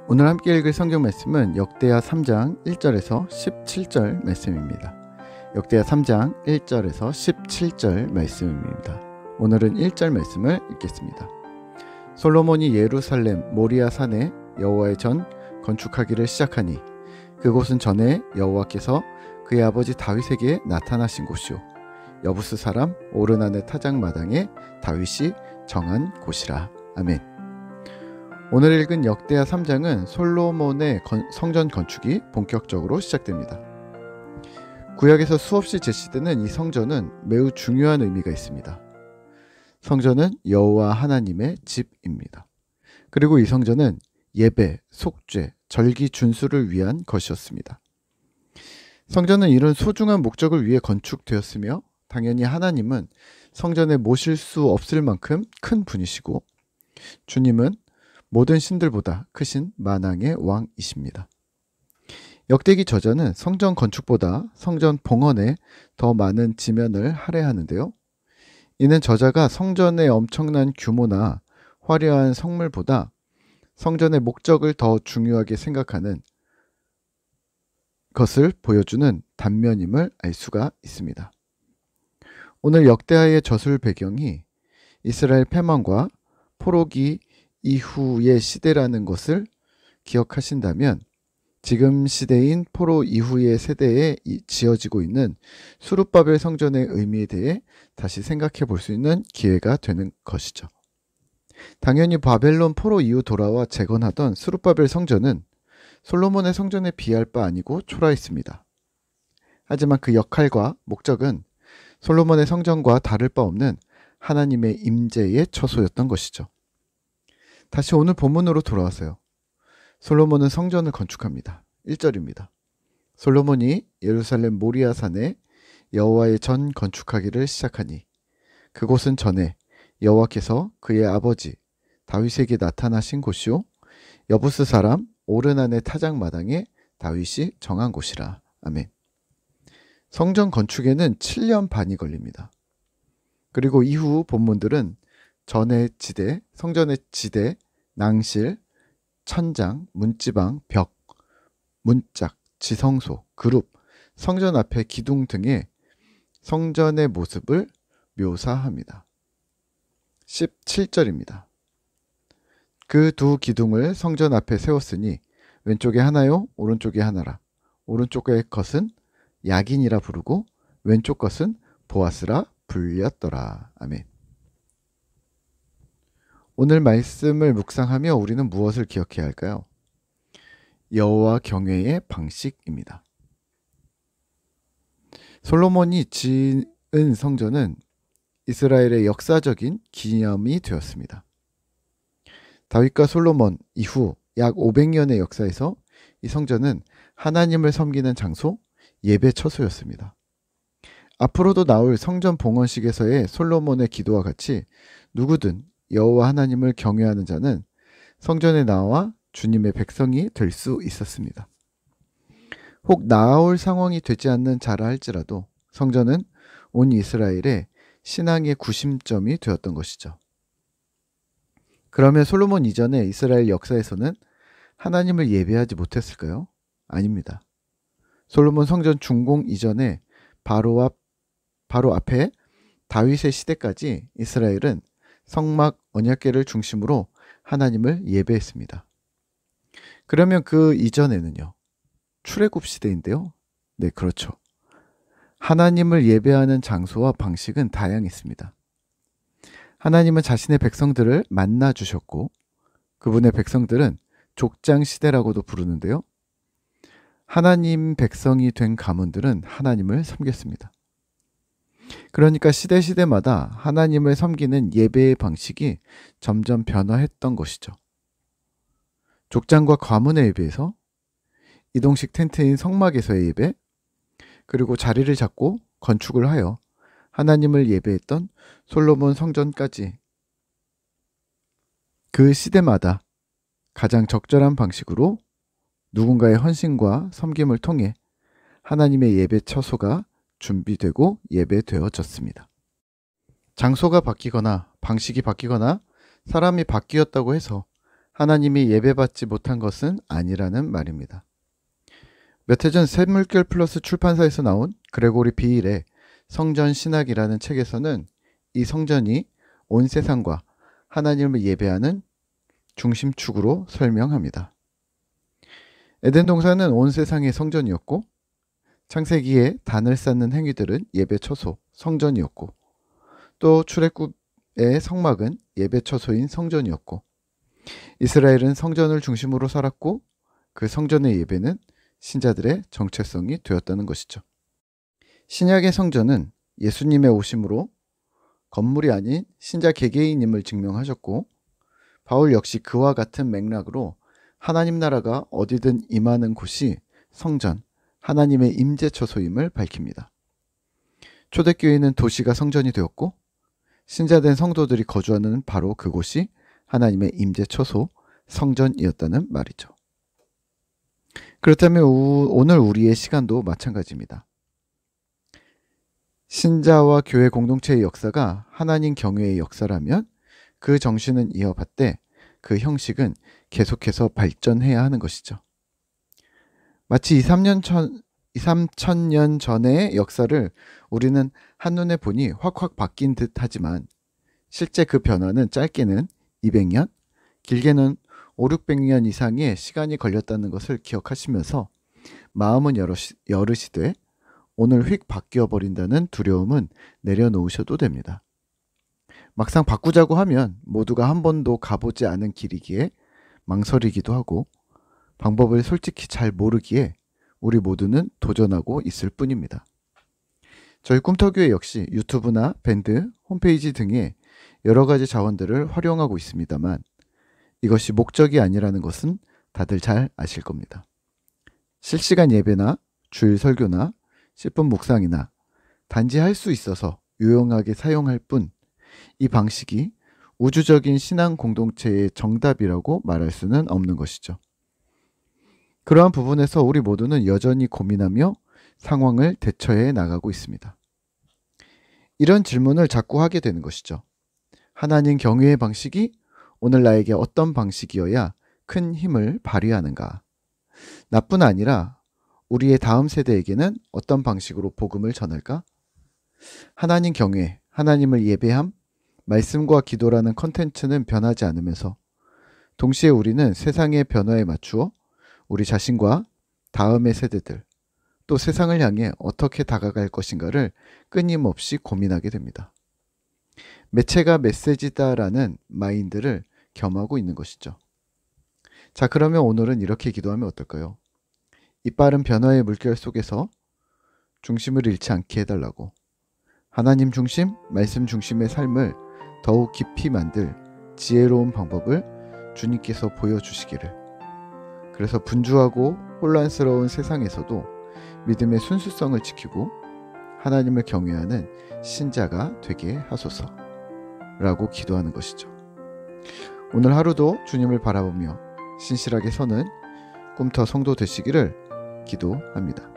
오늘 함께 읽을 성경 말씀은 역대하 3장 1절에서 17절 말씀입니다. 역대하 3장 1절에서 17절 말씀입니다. 오늘은 1절 말씀을 읽겠습니다. 솔로몬이 예루살렘 모리아 산에 여호와의 전 건축하기를 시작하니 그곳은 전에 여호와께서 그의 아버지 다윗에게 나타나신 곳이요 여부스 사람 오르난의 타작마당에 다윗이 정한 곳이라. 아멘. 오늘 읽은 역대하 3장은 솔로몬의 성전 건축이 본격적으로 시작됩니다. 구약에서 수없이 제시되는 이 성전은 매우 중요한 의미가 있습니다. 성전은 여호와 하나님의 집입니다. 그리고 이 성전은 예배, 속죄, 절기 준수를 위한 것이었습니다. 성전은 이런 소중한 목적을 위해 건축되었으며 당연히 하나님은 성전에 모실 수 없을 만큼 큰 분이시고 주님은 모든 신들보다 크신 만왕의 왕이십니다. 역대기 저자는 성전 건축보다 성전 봉헌에 더 많은 지면을 할애하는데요. 이는 저자가 성전의 엄청난 규모나 화려한 성물보다 성전의 목적을 더 중요하게 생각하는 것을 보여주는 단면임을 알 수가 있습니다. 오늘 역대하의 저술 배경이 이스라엘 패망과 포로기 이후의 시대라는 것을 기억하신다면 지금 시대인 포로 이후의 세대에 지어지고 있는 수룹바벨 성전의 의미에 대해 다시 생각해 볼 수 있는 기회가 되는 것이죠. 당연히 바벨론 포로 이후 돌아와 재건하던 수룹바벨 성전은 솔로몬의 성전에 비할 바 아니고 초라했습니다. 하지만 그 역할과 목적은 솔로몬의 성전과 다를 바 없는 하나님의 임재의 처소였던 것이죠. 다시 오늘 본문으로 돌아와서요. 솔로몬은 성전을 건축합니다. 1절입니다. 솔로몬이 예루살렘 모리아 산에 여호와의 전 건축하기를 시작하니 그곳은 전에 여호와께서 그의 아버지 다윗에게 나타나신 곳이요 여부스 사람 오르난의 타작마당에 다윗이 정한 곳이라. 아멘. 성전 건축에는 7년 반이 걸립니다. 그리고 이후 본문들은 전의 지대, 성전의 지대, 낭실, 천장, 문지방, 벽, 문짝, 지성소, 그룹, 성전 앞의 기둥 등의 성전의 모습을 묘사합니다. 17절입니다. 그 두 기둥을 성전 앞에 세웠으니 왼쪽에 하나요 오른쪽에 하나라. 오른쪽의 것은 야긴이라 부르고 왼쪽 것은 보아스라 불렸더라. 아멘. 오늘 말씀을 묵상하며 우리는 무엇을 기억해야 할까요? 여호와 경외의 방식입니다. 솔로몬이 지은 성전은 이스라엘의 역사적인 기념이 되었습니다. 다윗과 솔로몬 이후 약 500년의 역사에서 이 성전은 하나님을 섬기는 장소, 예배 처소였습니다. 앞으로도 나올 성전 봉헌식에서의 솔로몬의 기도와 같이 누구든 여호와 하나님을 경외하는 자는 성전에 나와 주님의 백성이 될 수 있었습니다. 혹 나아올 상황이 되지 않는 자라 할지라도 성전은 온 이스라엘의 신앙의 구심점이 되었던 것이죠. 그러면 솔로몬 이전의 이스라엘 역사에서는 하나님을 예배하지 못했을까요? 아닙니다. 솔로몬 성전 준공 이전에 바로 앞에 다윗의 시대까지 이스라엘은 성막 언약궤를 중심으로 하나님을 예배했습니다. 그러면 그 이전에는요. 출애굽 시대인데요. 네, 그렇죠. 하나님을 예배하는 장소와 방식은 다양했습니다. 하나님은 자신의 백성들을 만나 주셨고 그분의 백성들은 족장 시대라고도 부르는데요. 하나님 백성이 된 가문들은 하나님을 섬겼습니다. 그러니까 시대마다 하나님을 섬기는 예배의 방식이 점점 변화했던 것이죠. 족장과 과문의 예배에서 이동식 텐트인 성막에서의 예배, 그리고 자리를 잡고 건축을 하여 하나님을 예배했던 솔로몬 성전까지 그 시대마다 가장 적절한 방식으로 누군가의 헌신과 섬김을 통해 하나님의 예배 처소가 준비되고 예배되어졌습니다. 장소가 바뀌거나 방식이 바뀌거나 사람이 바뀌었다고 해서 하나님이 예배받지 못한 것은 아니라는 말입니다. 몇 해 전 샘물결 플러스 출판사에서 나온 그레고리 비힐의 성전 신학이라는 책에서는 이 성전이 온 세상과 하나님을 예배하는 중심축으로 설명합니다. 에덴 동산은 온 세상의 성전이었고, 창세기에 단을 쌓는 행위들은 예배 처소, 성전이었고, 또 출애굽의 성막은 예배 처소인 성전이었고, 이스라엘은 성전을 중심으로 살았고, 그 성전의 예배는 신자들의 정체성이 되었다는 것이죠. 신약의 성전은 예수님의 오심으로 건물이 아닌 신자 개개인임을 증명하셨고, 바울 역시 그와 같은 맥락으로 하나님 나라가 어디든 임하는 곳이 성전, 하나님의 임재 처소임을 밝힙니다. 초대교회는 도시가 성전이 되었고, 신자된 성도들이 거주하는 바로 그곳이 하나님의 임재 처소, 성전이었다는 말이죠. 그렇다면 오늘 우리의 시간도 마찬가지입니다. 신자와 교회 공동체의 역사가 하나님 경외의 역사라면 그 정신은 이어받되 그 형식은 계속해서 발전해야 하는 것이죠. 마치 2, 3천 년 전의 역사를 우리는 한눈에 보니 확확 바뀐 듯 하지만 실제 그 변화는 짧게는 200년, 길게는 5, 600년 이상의 시간이 걸렸다는 것을 기억하시면서 마음은 여르시되 오늘 휙 바뀌어버린다는 두려움은 내려놓으셔도 됩니다. 막상 바꾸자고 하면 모두가 한 번도 가보지 않은 길이기에 망설이기도 하고 방법을 솔직히 잘 모르기에 우리 모두는 도전하고 있을 뿐입니다. 저희 꿈터교회 역시 유튜브나 밴드, 홈페이지 등의 여러 가지 자원들을 활용하고 있습니다만 이것이 목적이 아니라는 것은 다들 잘 아실 겁니다. 실시간 예배나 주일 설교나 10분 묵상이나 단지 할 수 있어서 유용하게 사용할 뿐 이 방식이 우주적인 신앙 공동체의 정답이라고 말할 수는 없는 것이죠. 그러한 부분에서 우리 모두는 여전히 고민하며 상황을 대처해 나가고 있습니다. 이런 질문을 자꾸 하게 되는 것이죠. 하나님 경외의 방식이 오늘 나에게 어떤 방식이어야 큰 힘을 발휘하는가? 나뿐 아니라 우리의 다음 세대에게는 어떤 방식으로 복음을 전할까? 하나님 경외, 하나님을 예배함, 말씀과 기도라는 컨텐츠는 변하지 않으면서 동시에 우리는 세상의 변화에 맞추어 우리 자신과 다음의 세대들, 또 세상을 향해 어떻게 다가갈 것인가를 끊임없이 고민하게 됩니다. 매체가 메시지다라는 마인드를 겸하고 있는 것이죠. 자, 그러면 오늘은 이렇게 기도하면 어떨까요? 이 빠른 변화의 물결 속에서 중심을 잃지 않게 해달라고, 하나님 중심, 말씀 중심의 삶을 더욱 깊이 만들 지혜로운 방법을 주님께서 보여주시기를, 그래서 분주하고 혼란스러운 세상에서도 믿음의 순수성을 지키고 하나님을 경외하는 신자가 되게 하소서라고 기도하는 것이죠. 오늘 하루도 주님을 바라보며 신실하게 서는 꿈터 성도 되시기를 기도합니다.